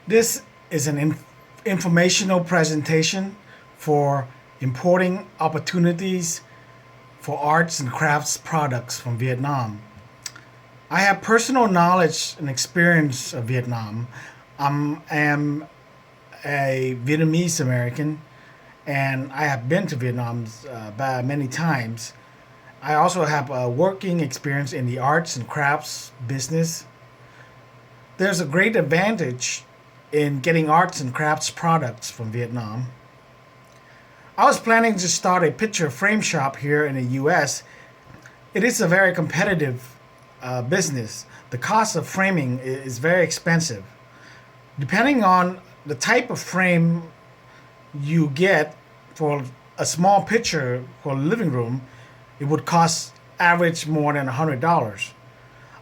This is an informational presentation for importing opportunities for arts and crafts products from Vietnam. I have personal knowledge and experience of Vietnam. I am a Vietnamese American and I have been to Vietnam many times. I also have a working experience in the arts and crafts business. There's a great advantage in getting arts and crafts products from Vietnam. I was planning to start a picture frame shop here in the US. It is a very competitive business. The cost of framing is very expensive. Depending on the type of frame you get for a small picture for a living room, it would cost average more than $100.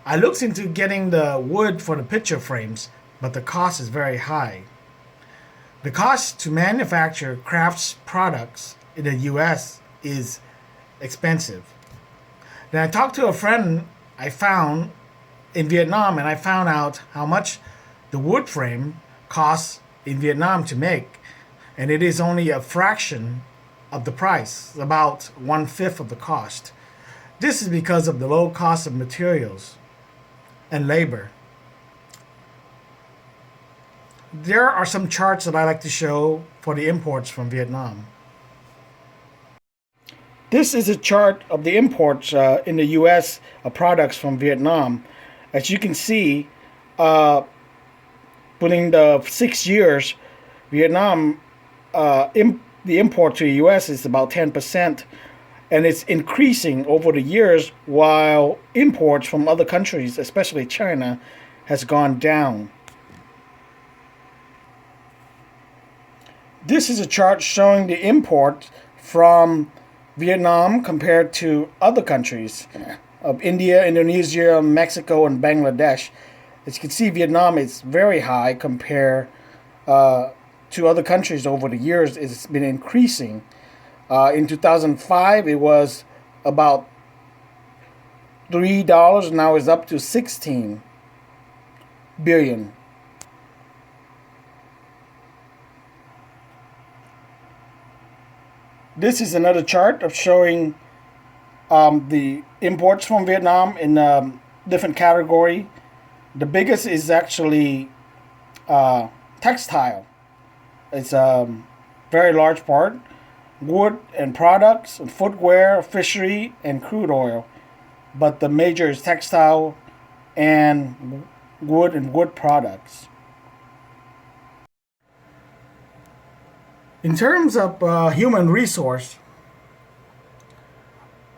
I looked into getting the wood for the picture frames, but the cost is very high. The cost to manufacture crafts products in the US is expensive. Then I talked to a friend I found in Vietnam and I found out how much the wood frame costs in Vietnam to make, and it is only a fraction of the price, about one fifth of the cost. This is because of the low cost of materials and labor. There are some charts that I like to show for the imports from Vietnam. This is a chart of the imports in the US of products from Vietnam. As you can see, within the 6 years, Vietnam, the import to the US is about 10%, and it's increasing over the years while imports from other countries, especially China, has gone down. This is a chart showing the import from Vietnam compared to other countries of India, Indonesia, Mexico, and Bangladesh. As you can see, Vietnam is very high compared to other countries over the years. It's been increasing. In 2005, it was about $3. Now it's up to 16 billion. This is another chart of showing the imports from Vietnam in different category. The biggest is actually textile. It's a very large part. Wood and products, and footwear, fishery, and crude oil. But the major is textile and wood products. In terms of human resource,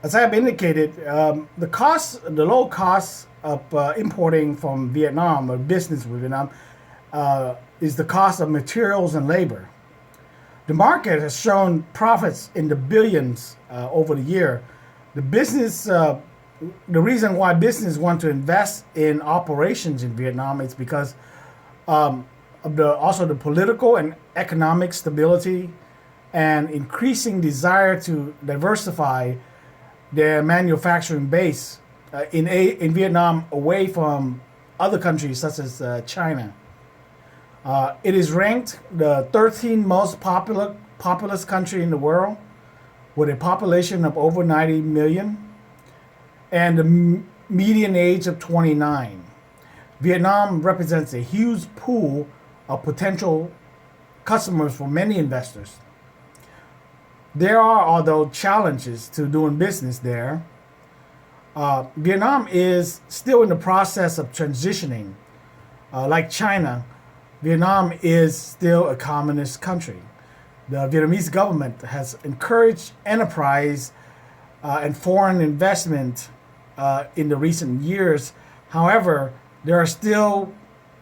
as I have indicated, the low cost of importing from Vietnam or business with Vietnam is the cost of materials and labor. The market has shown profits in the billions over the year. The reason why business want to invest in operations in Vietnam is because of also the political and economic stability and increasing desire to diversify their manufacturing base in Vietnam away from other countries such as China. It is ranked the 13th most populous country in the world with a population of over 90 million and a median age of 29. Vietnam represents a huge pool of potential customers for many investors. There are, although, challenges to doing business there. Vietnam is still in the process of transitioning. Like China, Vietnam is still a communist country. The Vietnamese government has encouraged enterprise and foreign investment in the recent years. However, there are still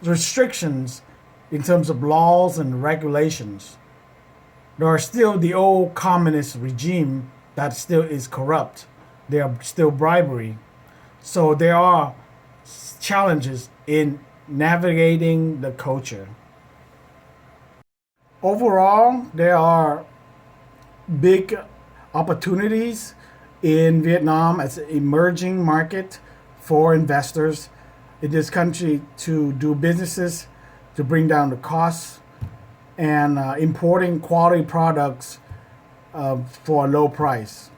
restrictions in terms of laws and regulations. There are still the old communist regime that still is corrupt. There are still bribery. So there are challenges in navigating the culture. Overall, there are big opportunities in Vietnam as an emerging market for investors in this country to do businesses. to bring down the costs and importing quality products for a low price.